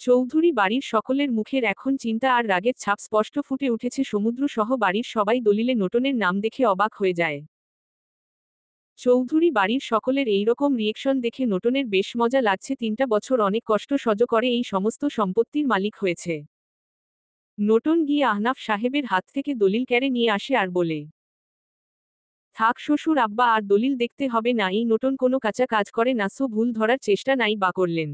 চৌধুরী বাড়ির সকলের মুখের এখন চিন্তা আর রাগের ছাপ স্পষ্ট ফুটে উঠেছে। সমুদ্র সহ বাড়ির সবাই দলিলে নোটনের নাম দেখে অবাক হয়ে যায়। চৌধুরী বাড়ির সকলের এইরকম রিয়েকশন দেখে নোটনের বেশ মজা লাগছে। 3টা বছর অনেক কষ্ট সহ্য করে এই সমস্ত সম্পত্তির মালিক হয়েছে। নোটন গিয়ে আহনাফ সাহেবের হাত থেকে দলিল কেড়ে নিয়ে আসে আর বলে, থাক শ্বশুর আব্বা, আর দলিল দেখতে হবে না। এই নোটন কোনো কাঁচা কাজ করে না, সো ভুল ধরার চেষ্টা নাই বা করলেন।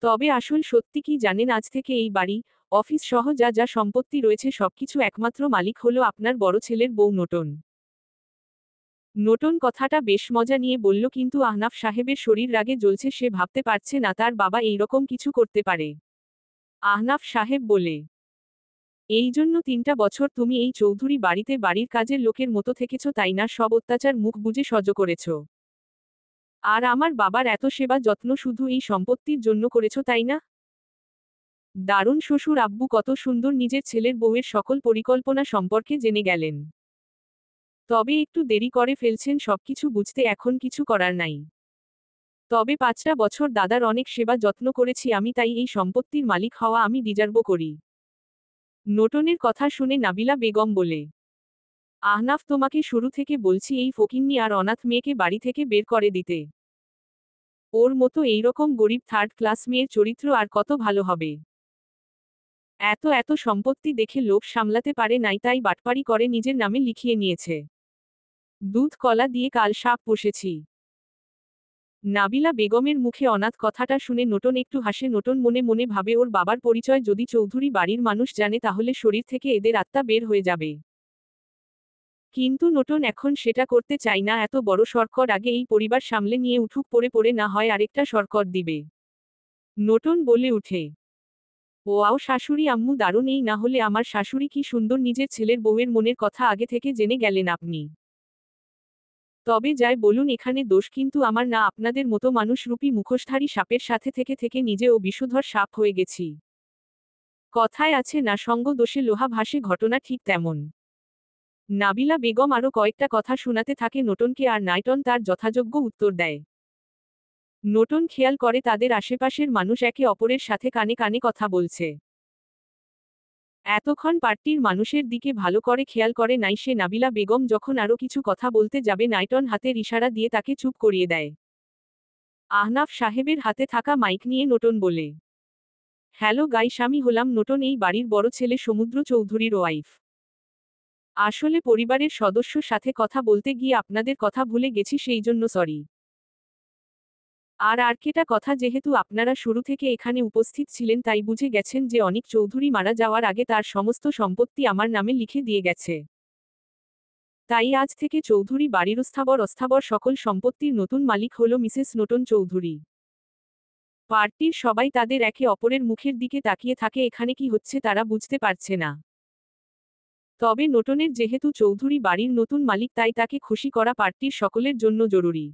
তবে আসল সত্যি কি জানেন? আজ থেকে এই বাড়ি, অফিস সহ যা যা সম্পত্তি রয়েছে সবকিছু একমাত্র মালিক হলো আপনার বড় ছেলের বউ নোটন। নোটন কথাটা বেশ মজা নিয়ে বলল, কিন্তু আহনাফ সাহেবের শরীর রাগে জ্বলছে। সে ভাবতে পারছে না তার বাবা এইরকম কিছু করতে পারে। আহনাফ সাহেব বলে, এই জন্য 3টা বছর তুমি এই চৌধুরী বাড়িতে বাড়ির কাজের লোকের মতো থেকেছ, তাই না? সব অত্যাচার মুখ বুজে সহ্য করেছ। আর আমার বাবার এত সেবা যত্ন শুধু এই সম্পত্তির জন্য করেছ, তাই না? দারুণ শ্বশুর আব্বু, কত সুন্দর নিজের ছেলের বউয়ের সকল পরিকল্পনা সম্পর্কে জেনে গেলেন। তবে একটু দেরি করে ফেলছেন সবকিছু বুঝতে, এখন কিছু করার নাই। তবে 5টা বছর দাদার অনেক সেবা যত্ন করেছি আমি, তাই এই সম্পত্তির মালিক হওয়া আমি ডিজার্ভ করি। নোটনের কথা শুনে নাবিলা বেগম বলে, আহনাফ, তোমাকে শুরু থেকে বলছি এই ফকিন্নি আর অনাথ মেয়েকে বাড়ি থেকে বের করে দিতে। ওর মতো এইরকম গরিব থার্ড ক্লাস মেয়ের চরিত্র আর কত ভালো হবে। এত এত সম্পত্তি দেখে লোভ সামলাতে পারে নাই, তাই বাটপারি করে নিজের নামে লিখিয়ে নিয়েছে। দুধ কলা দিয়ে কাল সাপ পুষেছি। নাবিলা বেগমের মুখে অনাথ কথাটা শুনে নোটন একটু হাসে। নোটন মনে মনে ভাবে, ওর বাবার পরিচয় যদি চৌধুরী বাড়ির মানুষ জানে তাহলে শরীর থেকে এদের আত্মা বের হয়ে যাবে। কিন্তু নোটন এখন সেটা করতে চায় না। এত বড় সরকর আগে এই পরিবার সামলে নিয়ে উঠুক, পড়ে পড়ে না হয় আরেকটা সরকর দিবে। নোটন বলে উঠে, ওয়াও শাশুড়ি আম্মু, দারুণ! এই না হলে আমার শাশুড়ি কি সুন্দর নিজের ছেলের বউয়ের মনের কথা আগে থেকে জেনে গেলেন আপনি। তবে যাই বলুন, এখানে দোষ কিন্তু আমার না, আপনাদের মতো মানুষরূপী মুখোশধারী সাপের সাথে থেকে থেকে নিজেও বিষধর সাপ হয়ে গেছি। কথায় আছে না, সঙ্গ দোষে লোহা ভাসে, ঘটনা ঠিক তেমন। নাবিলা বেগম আরও কয়েকটা কথা শোনাতে থাকে নোটনকে, আর নাইটন তার যথাযোগ্য উত্তর দেয়। নোটন খেয়াল করে তাদের আশেপাশের মানুষ একে অপরের সাথে কানে কানে কথা বলছে। এতক্ষণ পার্টির মানুষের দিকে ভালো করে খেয়াল করে নাই সে। নাবিলা বেগম যখন আরও কিছু কথা বলতে যাবে, নাইটন হাতের ইশারা দিয়ে তাকে চুপ করিয়ে দেয়। আহনাফ সাহেবের হাতে থাকা মাইক নিয়ে নোটন বলে, হ্যালো গাইস, আমি হলাম নোটন, এই বাড়ির বড় ছেলে সমুদ্র চৌধুরীর ওয়াইফ। আসলে পরিবারের সদস্য সাথে কথা বলতে গিয়ে আপনাদের কথা ভুলে গেছি, সেই জন্য সরি। আর আরকেটা কথা, যেহেতু আপনারা শুরু থেকে এখানে উপস্থিত ছিলেন তাই বুঝে গেছেন যে অনিক চৌধুরী মারা যাওয়ার আগে তার সমস্ত সম্পত্তি আমার নামে লিখে দিয়ে গেছে। তাই আজ থেকে চৌধুরী বাড়ির অস্থাবর সকল সম্পত্তির নতুন মালিক হল মিসেস নোটন চৌধুরী। পার্টির সবাই তাদের একে অপরের মুখের দিকে তাকিয়ে থাকে, এখানে কি হচ্ছে তারা বুঝতে পারছে না। তবে নোটনের যেহেতু চৌধুরী বাড়ির নতুন মালিক, তাই তাকে খুশি করা পার্টির সকলের জন্য জরুরি।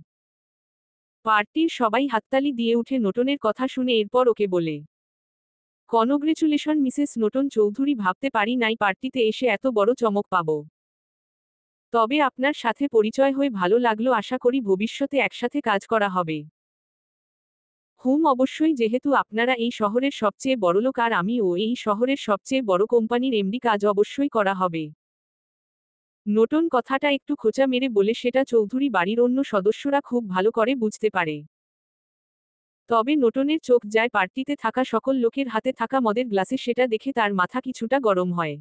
পার্টির সবাই হাততালি দিয়ে উঠে নোটনের কথা শুনে এরপর ওকে বলে, কনগ্রেচুলেশন মিসেস নোটন চৌধুরী, ভাবতে পারি নাই পার্টিতে এসে এত বড় চমক পাবো। তবে আপনার সাথে পরিচয় হয়ে ভালো লাগলো, আশা করি ভবিষ্যতে একসাথে কাজ করা হবে। অবশ্যই, যেহেতু আপনারা এই শহরের সবচেয়ে বড়লোক আর আমিও এই শহরের সবচেয়ে বড় কোম্পানির এমডি, কাজ অবশ্যই করা হবে। নোটন কথাটা একটু খোঁচা মেরে বলে, সেটা চৌধুরী বাড়ির অন্য সদস্যরা খুব ভালো করে বুঝতে পারে। তবে নোটনের চোখ যায় পার্টিতে থাকা সকল লোকের হাতে থাকা মদের গ্লাসে, সেটা দেখে তার মাথা কিছুটা গরম হয়।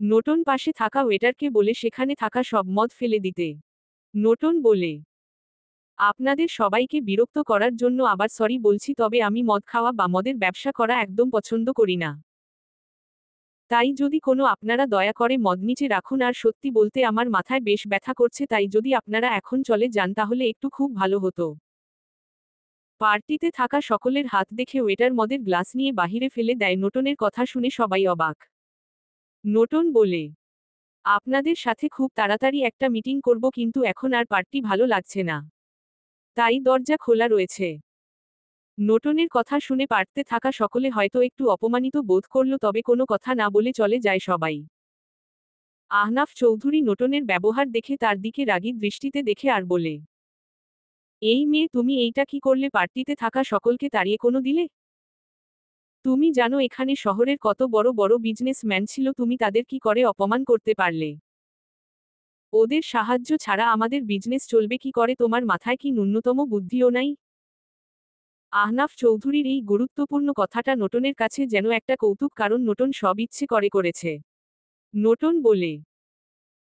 নোটন পাশে থাকা ওয়েটারকে বলে সেখানে থাকা সব মদ ফেলে দিতে। নোটন বলে, আপনাদের সবাইকে বিরক্ত করার জন্য আবার সরি বলছি, তবে আমি মদ খাওয়া বা মদের ব্যবসা করা একদম পছন্দ করি না। তাই যদি কোনো আপনারা দয়া করে মদ নিচে রাখুন, আর সত্যি বলতে আমার মাথায় বেশ ব্যথা করছে, তাই যদি আপনারা এখন চলে যান তাহলে একটু খুব ভালো হতো। পার্টিতে থাকা সকলের হাত দেখে ওয়েটার মদের গ্লাস নিয়ে বাহিরে ফেলে দেয়। নোটনের কথা শুনে সবাই অবাক। নোটন বলে, আপনাদের সাথে খুব তাড়াতাড়ি একটা মিটিং করব, কিন্তু এখন আর পার্টি ভালো লাগছে না, তাই দরজা খোলা রয়েছে। নোটনের কথা শুনে পার্টিতে থাকা সকলে হয়তো একটু অপমানিত বোধ করল, তবে কোনো কথা না বলে চলে যায় সবাই। আহনাফ চৌধুরী নোটনের ব্যবহার দেখে তার দিকে রাগী দৃষ্টিতে দেখে আর বলে, এই মেয়ে, তুমি এইটা কি করলে? পার্টিতে থাকা সকলকে তাড়িয়ে কোনো দিলে? তুমি জানো এখানে শহরের কত বড় বড় বিজনেসম্যান ছিল, তুমি তাদের কি করে অপমান করতে পারলে? ওদের সাহায্য ছাড়া আমাদের বিজনেস চলবে কি করে? তোমার মাথায় কি ন্যূনতম বুদ্ধিও নাই? আহনাফ চৌধুরীর এই গুরুত্বপূর্ণ কথাটা নোটনের কাছে যেন একটা কৌতুক, কারণ নোটন সব ইচ্ছে করে করেছে। নোটন বলে,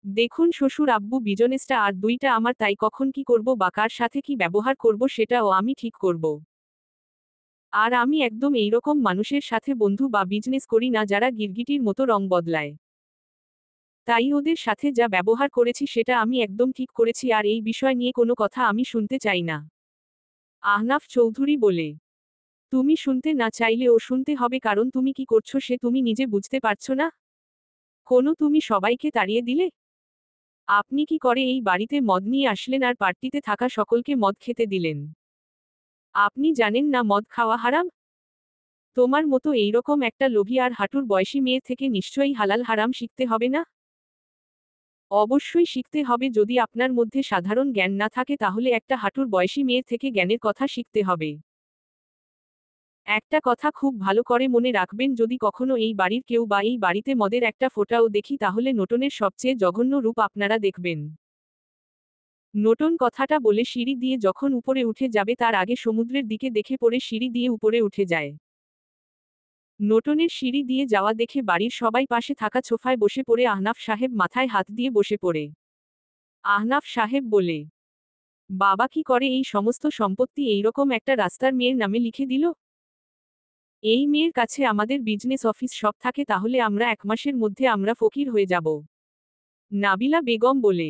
দেখুন শ্বশুর আব্বু বিজনেসটা আর দুইটা আমার, তাই কখন কি করব বা কার সাথে কি ব্যবহার করব সেটাও আমি ঠিক করব। আর আমি একদম এইরকম মানুষের সাথে বন্ধু বা বিজনেস করি না যারা গিরগিটির মতো রং বদলায়। তাই ওদের সাথে যা ব্যবহার করেছি সেটা আমি একদম ঠিক করেছি, আর এই বিষয় নিয়ে কোনো কথা আমি শুনতে চাই না। আহনাফ চৌধুরী বলে, তুমি শুনতে না চাইলেও শুনতে হবে, কারণ তুমি কি করছো সে তুমি নিজে বুঝতে পারছো না? তুমি সবাইকে তাড়িয়ে দিলে। আপনি কি করে এই বাড়িতে মদ নিয়ে আসলেন আর পার্টিতে থাকা সকলকে মদ খেতে দিলেন? আপনি জানেন না মদ খাওয়া হারাম? তোমার মতো এইরকম একটা লোভী আর হাঁটুর বয়সী মেয়ে থেকে নিশ্চয়ই হালাল হারাম শিখতে হবে না? অবশ্যই শিখতে হবে। যদি আপনার মধ্যে সাধারণ জ্ঞান না থাকে তাহলে একটা হাঁটুর বয়সী মেয়ের থেকে জ্ঞানের কথা শিখতে হবে। একটা কথা খুব ভালো করে মনে রাখবেন, যদি কখনো এই বাড়ির কেউ বা এই বাড়িতে মদের একটা ফোঁটাও দেখি তাহলে নোটনের সবচেয়ে জঘন্য রূপ আপনারা দেখবেন। নোটন কথাটা বলে সিঁড়ি দিয়ে যখন উপরে উঠে যাবে তার আগে সমুদ্রের দিকে দেখে পড়ে সিঁড়ি দিয়ে উপরে উঠে যায়। নোটনের সিঁড়ি দিয়ে যাওয়া দেখে বাড়ির সবাই পাশে থাকা সোফায় বসে পড়ে আহনাফ সাহেব মাথায় হাত দিয়ে বসে পড়ে। আহনাফ সাহেব বলে, বাবা কি করে এই সমস্ত সম্পত্তি এইরকম একটা রাস্তার মেয়ের নামে লিখে দিল? এই মেয়ের কাছে আমাদের বিজনেস অফিস সব থাকে, তাহলে আমরা 1 মাসের মধ্যে আমরা ফকির হয়ে যাব। নাবিলা বেগম বলে,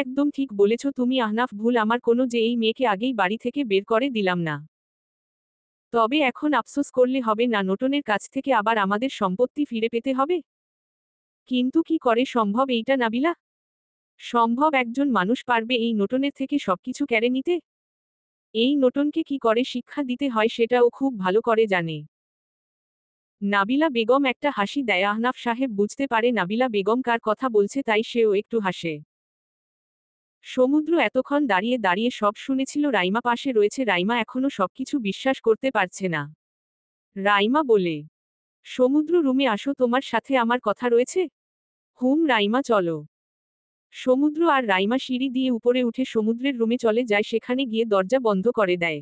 একদম ঠিক বলেছ তুমি আহনাফ, ভুল আমার কোনো যে এই মেয়েকে আগেই বাড়ি থেকে বের করে দিলাম না। তবে এখন আফসোস করলে হবে না, নোটনের কাছ থেকে আবার আমাদের সম্পত্তি ফিরে পেতে হবে। কিন্তু কি করে সম্ভব এইটা নাবিলা? সম্ভব, একজন মানুষ পারবে এই নোটনের থেকে সবকিছু কেড়ে নিতে? এই নোটনকে কি করে শিক্ষা দিতে হয় সেটা ও খুব ভালো করে জানে। নাবিলা বেগম একটা হাসি দেয়। আহনাফ সাহেব বুঝতে পারে নাবিলা বেগম কার কথা বলছে, তাই সেও একটু হাসে। সমুদ্র এতক্ষণ দাঁড়িয়ে দাঁড়িয়ে সব শুনেছিল। রাইমা পাশে রয়েছে। রাইমা এখনো সবকিছু বিশ্বাস করতে পারছে না। রাইমা বলে, সমুদ্র রুমে আসো, তোমার সাথে আমার কথা রয়েছে। রাইমা চলো। সমুদ্র আর রাইমা সিঁড়ি দিয়ে উপরে উঠে সমুদ্রের রুমে চলে যায়, সেখানে গিয়ে দরজা বন্ধ করে দেয়।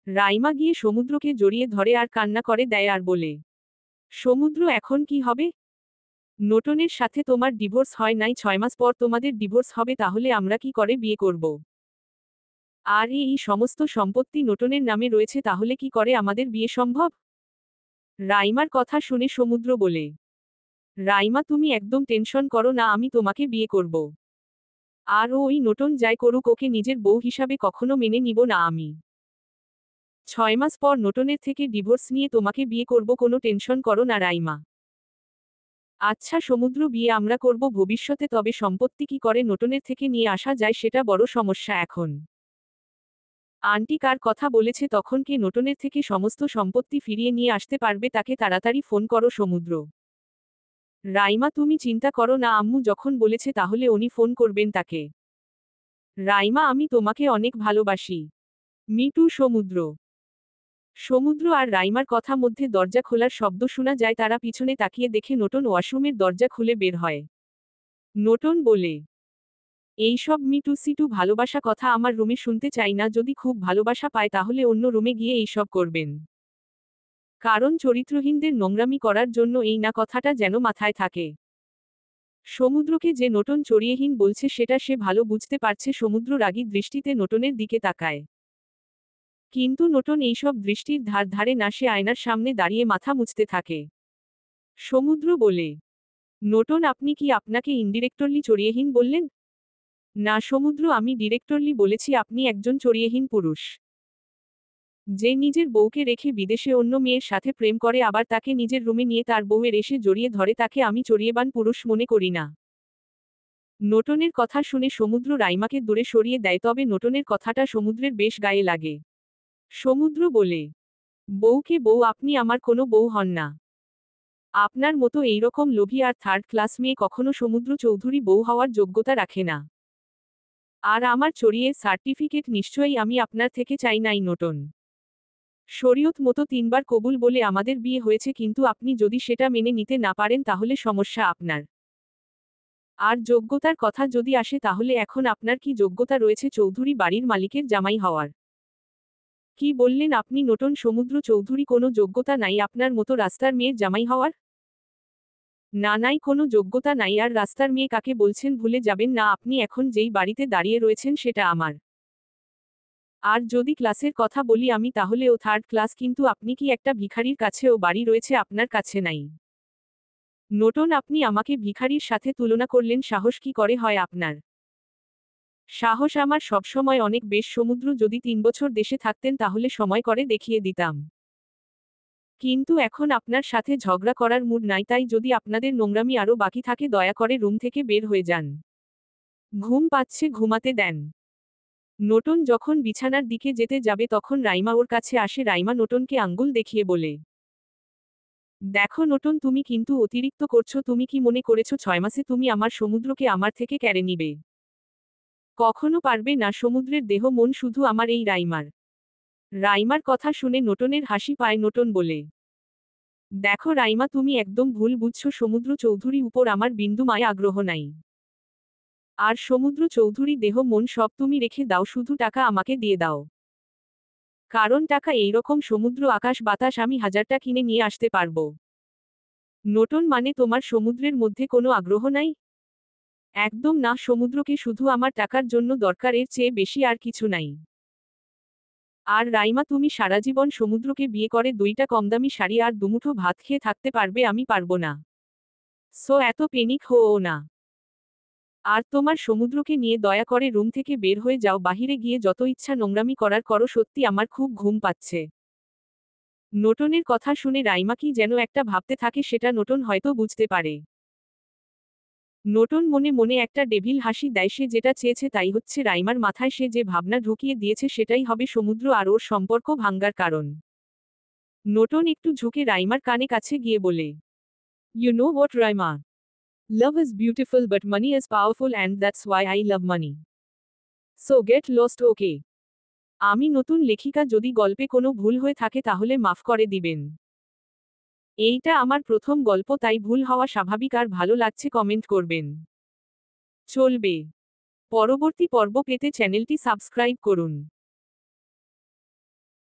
রাইমা গিয়ে সমুদ্রকে জড়িয়ে ধরে আর কান্না করে দেয় আর বলে, সমুদ্র এখন কি হবে? নোটনের সাথে তোমার ডিভোর্স হয় নাই, 6 মাস পর তোমাদের ডিভোর্স হবে, তাহলে আমরা কি করে বিয়ে করব? আর এই সমস্ত সম্পত্তি নোটনের নামে রয়েছে, তাহলে কি করে আমাদের বিয়ে সম্ভব? রাইমার কথা শুনে সমুদ্র বলে, রাইমা তুমি একদম টেনশন করো না, আমি তোমাকে বিয়ে করব। আর ওই নোটন যাই করুক, ওকে নিজের বউ হিসাবে কখনো মেনে নিব না আমি। 6 মাস পর নোটনের থেকে ডিভোর্স নিয়ে তোমাকে বিয়ে করব, কোনো টেনশন করো না রাইমা। আচ্ছা সমুদ্র, বিয়ে আমরা করব ভবিষ্যতে, তবে সম্পত্তি কি করে নোটনের থেকে নিয়ে আসা যায় সেটা বড় সমস্যা এখন। আন্টি কার কথা বলেছে? তখন কে নোটনের থেকে সমস্ত সম্পত্তি ফিরিয়ে নিয়ে আসতে পারবে? তাকে তাড়াতাড়ি ফোন করো সমুদ্র। রাইমা তুমি চিন্তা করো না, আম্মু যখন বলেছে তাহলে উনি ফোন করবেন তাকে। রাইমা আমি তোমাকে অনেক ভালোবাসি। মিটু সমুদ্র। সমুদ্র আর রাইমার কথা মধ্যে দরজা খোলার শব্দ শোনা যায়, তারা পিছনে তাকিয়ে দেখে নোটন ওয়াশরুমের দরজা খুলে বের হয়। নোটন বলে, এইসব মিটু সিটু ভালোবাসা কথা আমার রুমে শুনতে চাই না, যদি খুব ভালোবাসা পায় তাহলে অন্য রুমে গিয়ে এইসব করবেন। কারণ চরিত্রহীনদের নোংরামি করার জন্য এই না কথাটা যেন মাথায় থাকে। সমুদ্রকে যে নোটন চরিত্রহীন বলছে সেটা সে ভালো বুঝতে পারছে। সমুদ্র রাগী দৃষ্টিতে নোটনের দিকে তাকায়। কিন্তু নোটন এইসব দৃষ্টির ধার ধারে না, সে আয়নার সামনে দাঁড়িয়ে মাথা মুছতে থাকে। সমুদ্র বলে, নোটন আপনি কি আপনাকে ইনডিরেক্টলি চরিত্রহীন বললেন? না সমুদ্র, আমি ডিরেক্টরলি বলেছি আপনি একজন চরিত্রহীন পুরুষ। যে নিজের বউকে রেখে বিদেশে অন্য মেয়ের সাথে প্রেম করে, আবার তাকে নিজের রুমে নিয়ে তার বউয়ের এসে জড়িয়ে ধরে, তাকে আমি চরিত্রবান পুরুষ মনে করি না। নোটনের কথা শুনে সমুদ্র রাইমাকে দূরে সরিয়ে দেয়, তবে নোটনের কথাটা সমুদ্রের বেশ গায়ে লাগে। সমুদ্র বলে, বউকে বউ, আপনি আমার কোনো বউ হন না। আপনার মতো এইরকম লোভী আর থার্ড ক্লাস মেয়ে কখনো সমুদ্র চৌধুরী বউ হওয়ার যোগ্যতা রাখে না। আর আমার চরিত্রের সার্টিফিকেট নিশ্চয়ই আমি আপনার থেকে চাই নাই নোটন। শরীয়ত মতো 3বার কবুল বলে আমাদের বিয়ে হয়েছে, কিন্তু আপনি যদি সেটা মেনে নিতে না পারেন তাহলে সমস্যা আপনার। আর যোগ্যতার কথা যদি আসে তাহলে এখন আপনার কি যোগ্যতা রয়েছে চৌধুরী বাড়ির মালিকের জামাই হওয়ার? কি বললেন আপনি নোটন? সমুদ্র চৌধুরী কোনো যোগ্যতা নাই আপনার মতো রাস্তার মেয়ের জামাই হওয়ার? না, নাই কোনো যোগ্যতা নাই। আর রাস্তার মেয়ে কাকে বলছেন ভুলে যাবেন না, আপনি এখন যেই বাড়িতে দাঁড়িয়ে রয়েছেন সেটা আমার। আর যদি ক্লাসের কথা বলি আমি তাহলে ও 3rd ক্লাস, কিন্তু আপনি কি একটা ভিখারির কাছে ও বাড়ি রয়েছে আপনার কাছে নাই? নোটন, আপনি আমাকে ভিখারির সাথে তুলনা করলেন, সাহস কি করে হয় আপনার? সাহস আমার সবসময় অনেক বেশ। সমুদ্র যদি 3 বছর দেশে থাকতেন তাহলে সময় করে দেখিয়ে দিতাম। কিন্তু এখন আপনার সাথে ঝগড়া করার মুড নাই, তাই যদি আপনাদের নোংরামি আরও বাকি থাকে দয়া করে রুম থেকে বের হয়ে যান। ঘুম পাচ্ছে, ঘুমাতে দেন। নোটন যখন বিছানার দিকে যেতে যাবে তখন রাইমা ওর কাছে আসে। রাইমা নোটনকে আঙ্গুল দেখিয়ে বলে, দেখো নোটন, তুমি কিন্তু অতিরিক্ত করছো। তুমি কি মনে করেছো 6 মাসে তুমি আমার সমুদ্রকে আমার থেকে কেড়ে নিবে? কখনো পারবে না। সমুদ্রের দেহ মন শুধু আমার এই রাইমার। রাইমার কথা শুনে নোটনের হাসি পায়। নোটন বলে, দেখো রাইমা, তুমি একদম ভুল বুঝছো। সমুদ্র চৌধুরী উপর আমার বিন্দুমায় আগ্রহ নাই। আর সমুদ্র চৌধুরী দেহ মন সব তুমি রেখে দাও, শুধু টাকা আমাকে দিয়ে দাও। কারণ টাকা এইরকম সমুদ্র আকাশ বাতাস আমি হাজারটা কিনে নিয়ে আসতে পারবো। নোটন, মানে তোমার সমুদ্রের মধ্যে কোনো আগ্রহ নাই? একদম না, সমুদ্রকে শুধু আমার টাকার জন্য দরকার, এর চেয়ে বেশি আর কিছু নাই। আর রাইমা, তুমি সারাজীবন সমুদ্রকে বিয়ে করে 2টা কমদামি শাড়ি আর দুমুঠো ভাত খেয়ে থাকতে পারবে, আমি পারবো না। সো এত পেনিক হও না। আর তোমার সমুদ্রকে নিয়ে দয়া করে রুম থেকে বের হয়ে যাও, বাহিরে গিয়ে যত ইচ্ছা নোংরামি করার করো। সত্যি আমার খুব ঘুম পাচ্ছে। নোটনের কথা শুনে রাইমা কি যেন একটা ভাবতে থাকে, সেটা নোটন হয়তো বুঝতে পারে। নোটন মনে মনে একটা ডেভিল হাসি দেয়। সে যেটা চেয়েছে তাই হচ্ছে। রাইমার মাথায় সে যে ভাবনা ঢুকিয়ে দিয়েছে সেটাই হবে সমুদ্র আর ওর সম্পর্ক ভাঙ্গার কারণ। নোটন একটু ঝুঁকে রাইমার কানে কাছে গিয়ে বলে, you know what Raima, love is beautiful but money is powerful and that's why I love money. So get lost, okay? আমি নতুন লেখিকা, যদি গল্পে কোনো ভুল হয়ে থাকে তাহলে মাফ করে দিবেন। এইটা আমার প্রথম গল্প, তাই ভুল হওয়া স্বাভাবিক। আর ভালো লাগছে কমেন্ট করবেন। চলবে। পরবর্তী পর্ব পেতে চ্যানেলটি সাবস্ক্রাইব করুন।